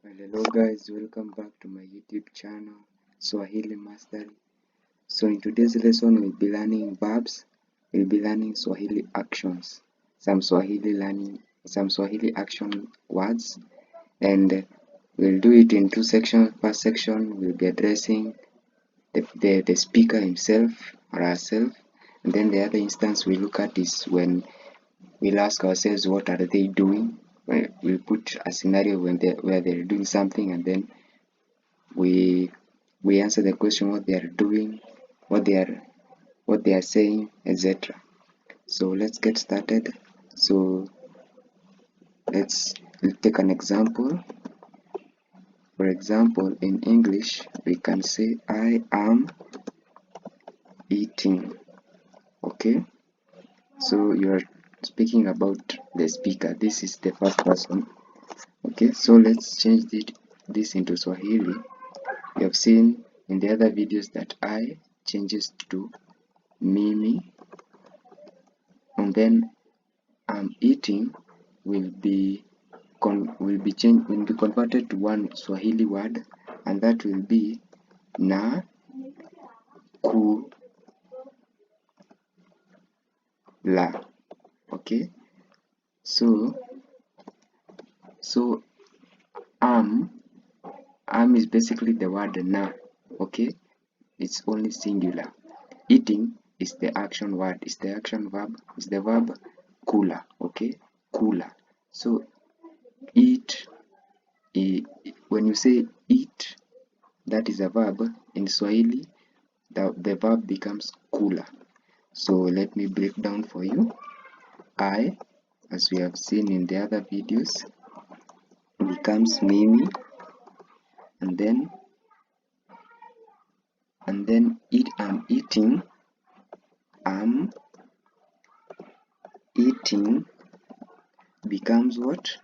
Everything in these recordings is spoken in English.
Hello guys, welcome back to my YouTube channel, Swahili Mastery. So in today's lesson, we'll be learning verbs, we'll be learning Swahili actions, some Swahili action words, and we'll do it in two sections. First section, we'll be addressing the speaker himself or herself, and then the other instance we look at is when we'll ask ourselves what are they doing. We'll put a scenario where they're doing something, and then we answer the question what they are doing, what they are saying, etc. So let's get started. So let's take an example. For example, in English we can say I am eating. Okay, so you're speaking about the speaker. This is the first person. Okay, so let's change this into Swahili. You have seen in the other videos that I changes to mimi, and then I'm eating will be converted to one Swahili word, and that will be na ku la. Okay, so am is basically the word na. Okay, it's only singular. Eating is the action word, is the action verb, is the verb kula. Okay, kula. So eat, when you say eat, that is a verb. In Swahili, the verb becomes kula. So let me break down for you. I, as we have seen in the other videos, becomes mimi, and then I'm eating becomes what?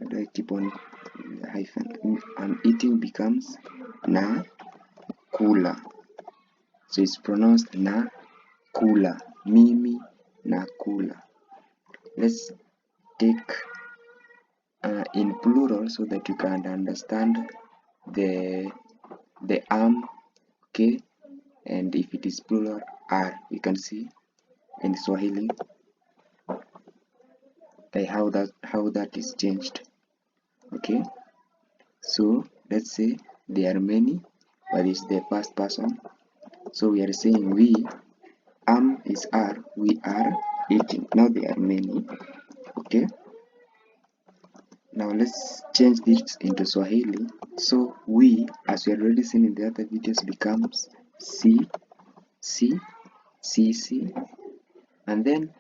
How do I keep on hyphen? I'm eating becomes na kula. So it's pronounced na kula. Mimi na kula. Let's take in plural so that you can understand the am. Okay, and if it is plural, are. You can see in Swahili how that is changed. Okay, so let's say there are many, but it's the first person. So we are saying we, am is are, we are eating. Now there are many. Okay, now let's change this into Swahili. So we, as we already seen in the other videos, becomes si, and then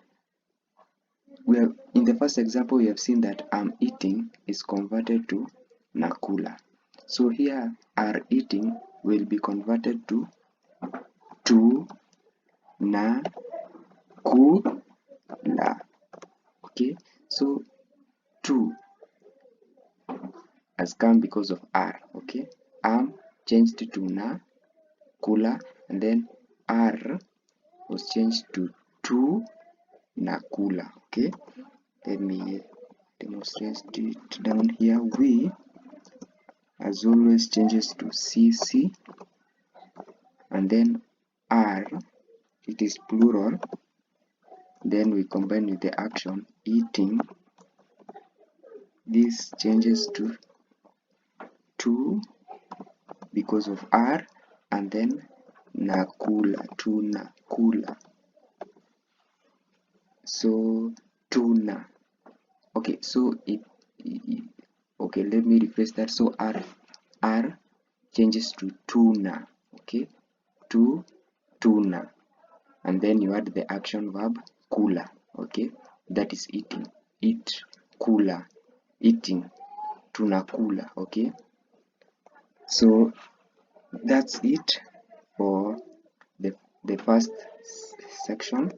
in the first example we have seen that I'm eating is converted to nakula. So here are eating will be converted to na kula. Okay, so to has come because of are. Okay, changed to na kula, and then are was changed to nakula. Okay, let me demonstrate it down here. We, as always, changes to cc, and then are, it is plural, then we combine with the action eating. This changes to because of are, and then nakula, to nakula. So tuna. Okay, so okay, let me rephrase that. So are changes to tuna. Okay, to tuna, and then you add the action verb kula. Okay, that is eating. Eat, kula, eating, tunakula. Okay, so that's it for the first section.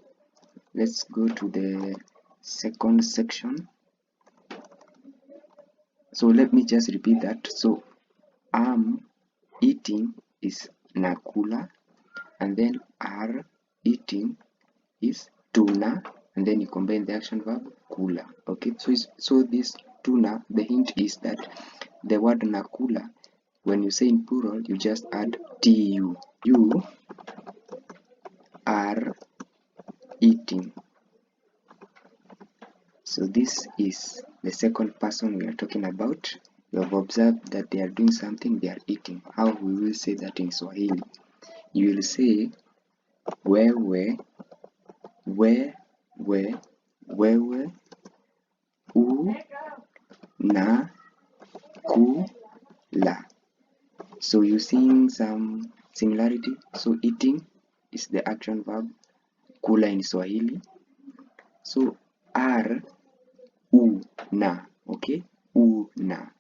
Let's go to the second section. So let me just repeat that. So eating is nakula, and then are eating is tuna, and then you combine the action verb nakula. Okay, so this tuna, the hint is that the word nakula, when you say in plural, you just add tu. You are eating. So this is the second person we are talking about. You have observed that they are doing something, they are eating. How we will say that in Swahili? You will say wewe, wewe unakula. So you seeing some similarity. So eating is the action verb, kula in Swahili. So are una, okay, una.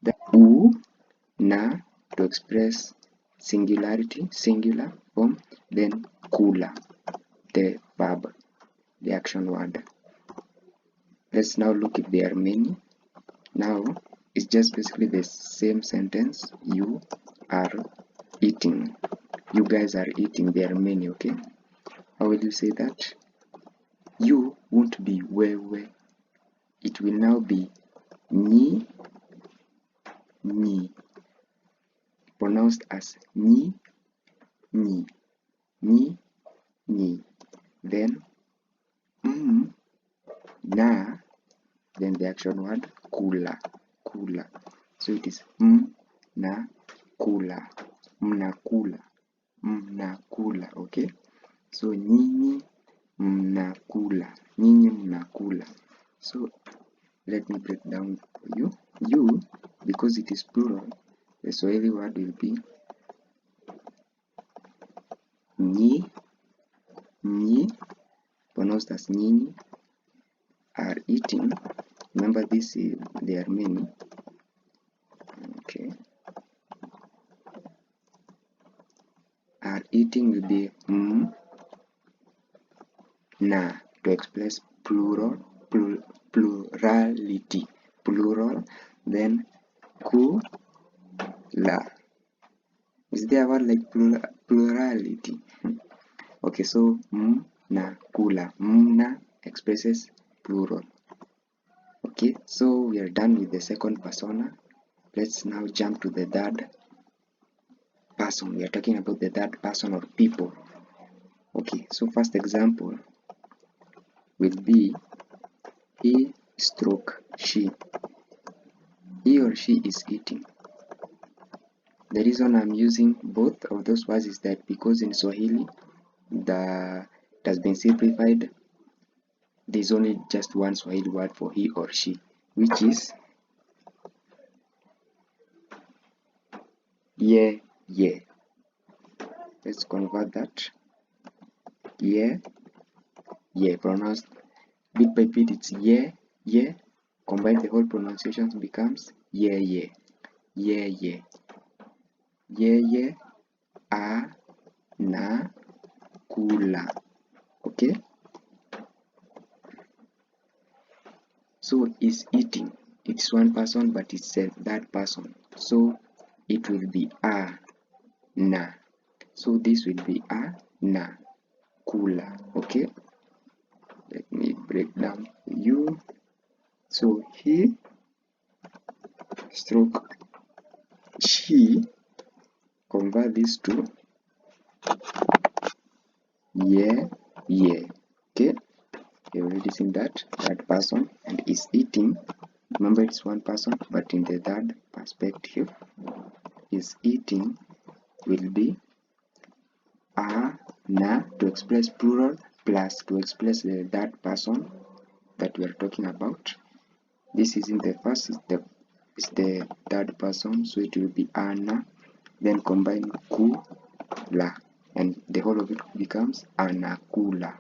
The una to express singularity, singular form, then kula, the verb, the action word. Let's now look if there are many. Now it's just basically the same sentence. You are eating. You guys are eating. There are many, okay? How will you say that? You won't be wewe. It will now be ni, pronounced as ni. Then na, then the action word kula. So it is na kula, mnakula, okay? So nyinyi mnakula. So let me break down for you. You, because it is plural, the Swahili word will be nyi, pronounced as nyinyi, are eating. Remember this, there are many. Okay. Are eating will be na to express plurality, plural. Then kula. Is there a word like plurality? Okay, so na kula. Na expresses plural. Okay, so we are done with the second persona. Let's now jump to the third person. We are talking about the third person or people. Okay, so first example will be he stroke she. He or she is eating. The reason I'm using both of those words is that because in Swahili it has been simplified. There's only just one Swahili word for he or she, which is ye. Let's convert that. Ye, pronounced bit by bit. It's ye. Combine the whole pronunciation becomes ye. A na kula. Okay. So is eating. It's one person, but it's a third person. So it will be a na. So this will be a na kula. Okay. Let me break down for you. So he stroke she, convert this to yeah. Okay, you already seen that person, and is eating. Remember, it's one person, but in the third perspective, is eating will be a na to express plural plus to express the third person that we are talking about. This is in the first, is the third person, so it will be ana, then combine kula, and the whole of it becomes anakula.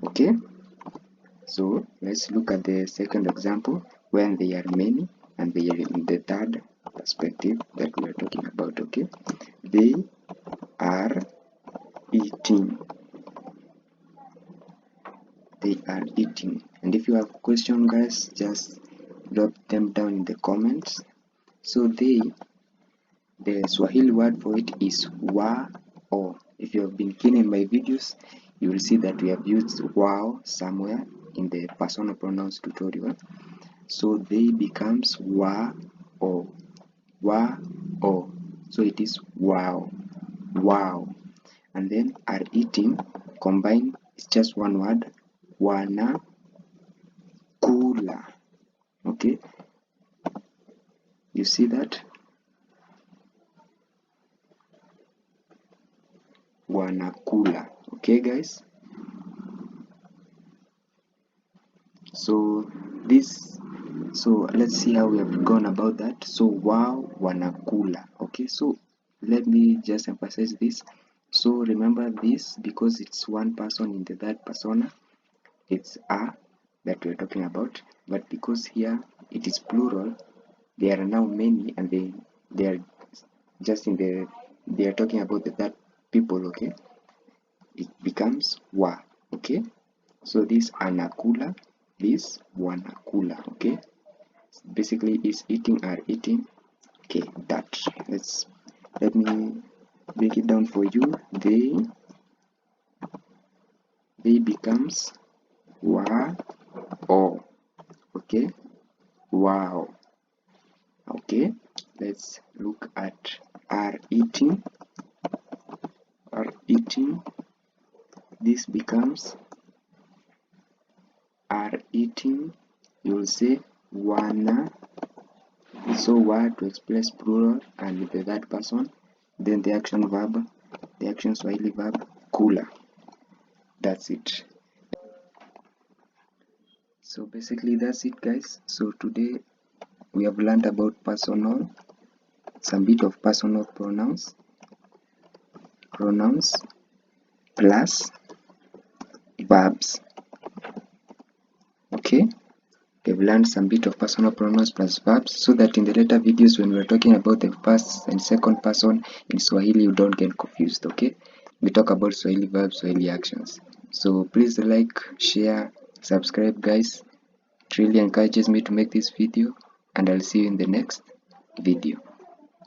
Okay, so let's look at the second example when they are many and they are in the third perspective that we are talking about. Okay, they are eating. And if you have questions, guys, just drop them down in the comments. So the Swahili word for it is wa o. If you have been keen in my videos, you will see that we have used wow somewhere. in the personal pronouns tutorial. So they becomes wa o, wa o. So it is wow, wow. And then are eating, combined, it's just one word, wana kula. Okay, you see that? Wanakula. Okay guys, so let's see how we have gone about that. So wow, wanakula. Okay, so let me just emphasize this. So remember this, because it's one person in the third persona, it's a that we're talking about, but because here it is plural, there are now many, and they are just in the, they are talking about the third people. Okay, it becomes wa. Okay, so this anakula, this wanakula. Okay, basically is eating, are eating. Okay, that, let me break it down for you. They becomes wa o. Okay, wow. Okay, let's look at are eating. Are eating, this becomes are eating, you'll say wana. So wa to express plural and with the third person, then the action verb, the action Swahili verb kula. That's it. So basically that's it guys. So today we have learned about personal, some bit of personal pronouns plus verbs. Okay, we've learned some bit of personal pronouns plus verbs, so that in the later videos when we're talking about the first and second person in Swahili, you don't get confused. Okay, we talk about Swahili verbs, Swahili actions. So please like, share, subscribe guys. It really encourages me to make this video, and I'll see you in the next video.